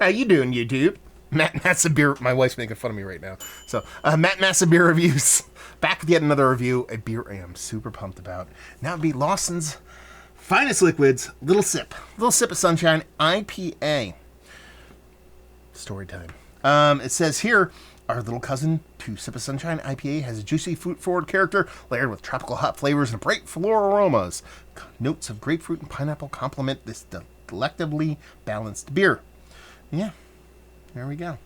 How you doing, YouTube? Matt Massa Beer. My wife's making fun of me right now. So, Matt Massa Beer Reviews. Back with yet another review. A beer I am super pumped about. Now it'd be Lawsons' Finest Liquids. Little Sip. Little Sip of Sunshine IPA. Story time. It says here, our little cousin to Sip of Sunshine IPA has a juicy fruit-forward character layered with tropical hop flavors and bright floral aromas. Notes of grapefruit and pineapple complement this delectably balanced beer. Yeah, there we go.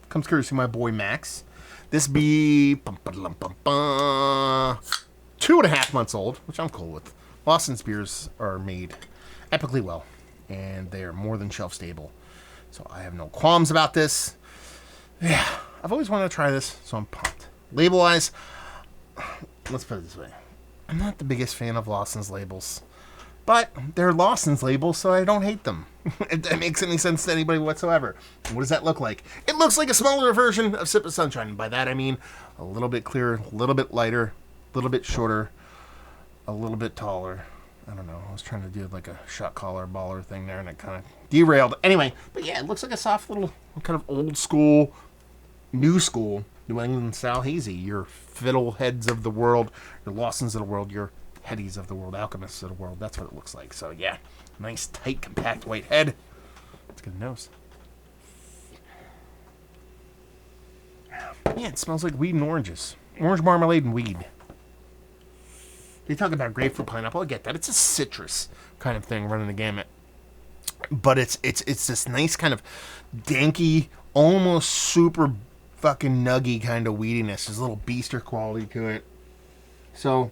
Comes courtesy of my boy Max. This be 2.5 months old, which I'm cool with. Lawson's beers are made epically well, and they are more than shelf stable. So I have no qualms about this. Yeah, I've always wanted to try this, so I'm pumped. Label-wise, let's put it this way. I'm not the biggest fan of Lawson's labels, but they're Lawson's labels, so I don't hate them. If that makes any sense to anybody whatsoever. What does that look like? It looks like a smaller version of Sip of Sunshine. By that I mean a little bit clearer, a little bit lighter, a little bit shorter, a little bit taller. I don't know. I was trying to do like a shot collar baller thing there, and it kind of derailed. Anyway, but yeah, it looks like a soft little kind of old school, new school New England style hazy. Your fiddleheads of the world, your Lawsons of the world, your headies of the world, alchemists of the world. That's what it looks like. So yeah, nice, tight, compact white head. Let's get a nose. Yeah, it smells like weed and oranges. Orange marmalade and weed. They talk about grapefruit, pineapple. I get that. It's a citrus kind of thing running the gamut. But it's this nice kind of danky, almost super fucking nuggy kind of weediness. There's a little beaster quality to it. So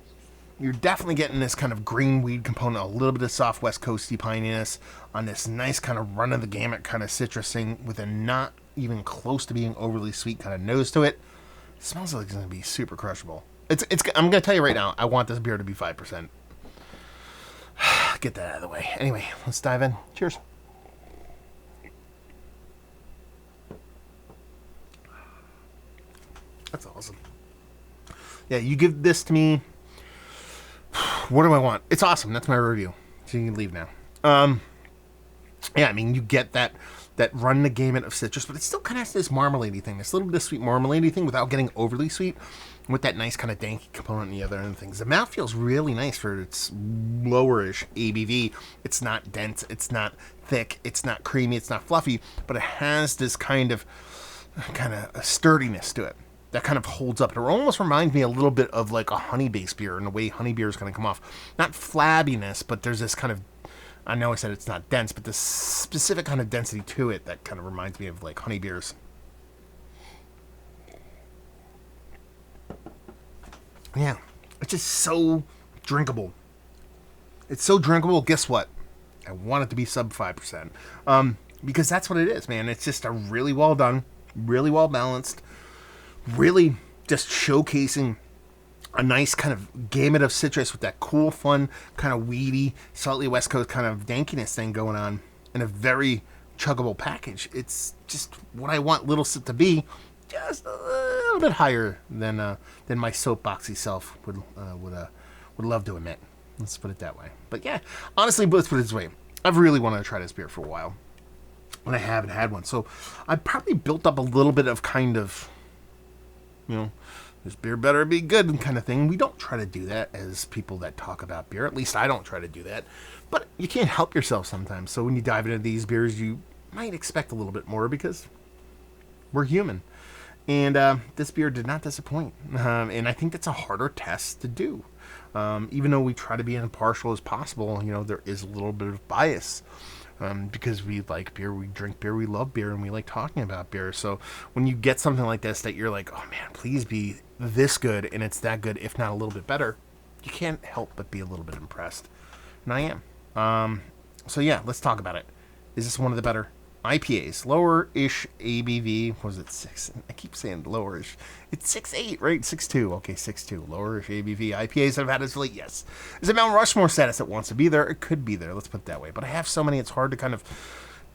you're definitely getting this kind of green weed component, a little bit of soft West Coasty pininess on this nice kind of run of the gamut kind of citrus thing with a not even close to being overly sweet kind of nose to it. It smells like it's going to be super crushable. I'm going to tell you right now, I want this beer to be 5%. Get that out of the way. Anyway, let's dive in. Cheers. That's awesome. Yeah, you give this to me. What do I want? It's awesome. That's my review. So you can leave now. Yeah, I mean, you get that run the gamut of citrus, but it still kind of has this marmalade-y thing, this little bit of sweet marmalade-y thing without getting overly sweet, with that nice kind of danky component on the other end of things. The mouth feels really nice for its lowerish ABV. It's not dense, it's not thick, it's not creamy, it's not fluffy, but it has this kind of a sturdiness to it that kind of holds up. It almost reminds me a little bit of like a honey-based beer, and the way honey beer is going to come off. Not flabbiness, but there's this kind of, I know I said it's not dense, but this specific kind of density to it that kind of reminds me of like honey beers. Yeah, it's just so drinkable. It's so drinkable. Guess what? I want it to be sub 5%. Because that's what it is, man. It's just a really well done, really well balanced, really just showcasing a nice kind of gamut of citrus with that cool, fun, kind of weedy, slightly West Coast kind of dankiness thing going on in a very chuggable package. It's just what I want Little Sip to be, just a little bit higher than my soapboxy self would love to admit. Let's put it that way. But yeah, honestly, let's put it this way. I've really wanted to try this beer for a while, and I haven't had one. So I probably built up a little bit of kind of, this beer better be good kind of thing. We don't try to do that as people that talk about beer. At least I don't try to do that. But you can't help yourself sometimes. So when you dive into these beers, you might expect a little bit more because we're human. And this beer did not disappoint. And I think that's a harder test to do. Even though we try to be as impartial as possible, there is a little bit of bias. Because we like beer, we drink beer, we love beer, and we like talking about beer. So when you get something like this that you're like, oh man, please be this good, and it's that good, if not a little bit better, you can't help but be a little bit impressed. And I am. So yeah, let's talk about it. Is this one of the better IPAs? Lower-ish ABV. Was it 6? I keep saying lower-ish. It's 6.8, right? 6.2. Okay, 6.2. Lower-ish ABV. IPAs I've had as late, yes. Is it Mount Rushmore status that wants to be there? It could be there. Let's put it that way. But I have so many, it's hard to kind of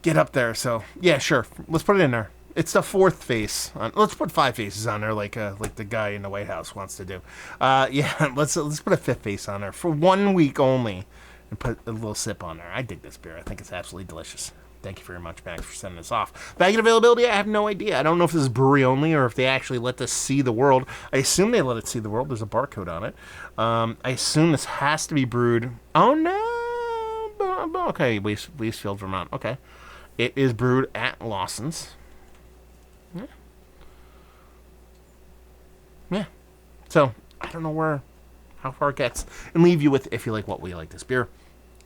get up there. So, yeah, sure. Let's put it in there. It's the fourth face. Let's put 5 faces on there like the guy in the White House wants to do. Yeah, let's put a 5th face on there for 1 week only and put a little sip on there. I dig this beer. I think it's absolutely delicious. Thank you very much, Max, for sending this off. Bagging availability, I have no idea. I don't know if this is brewery only or if they actually let this see the world. I assume they let it see the world. There's a barcode on it. I assume this has to be brewed. Oh, no. Okay, Westfield, Vermont. Okay. It is brewed at Lawsons. Yeah. So, I don't know how far it gets. And leave you with, if you like what we like this beer,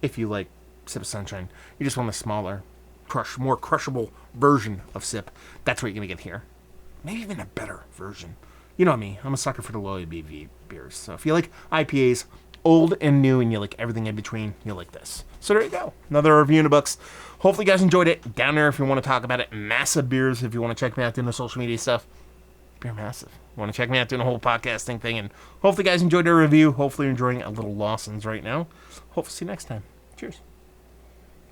if you like Sip of Sunshine, you just want a smaller, more crushable version of Sip, that's what you're going to get here. Maybe even a better version. You know me, I'm a sucker for the low ABV beers. So if you like IPAs, old and new, and you like everything in between, you'll like this. So there you go. Another review in the books. Hopefully you guys enjoyed it. Down there if you want to talk about it. Massive Beers, if you want to check me out doing the social media stuff. Beer Massive. Want to check me out doing a whole podcasting thing. And hopefully you guys enjoyed the review. Hopefully you're enjoying a little Lawsons right now. Hopefully see you next time. Cheers.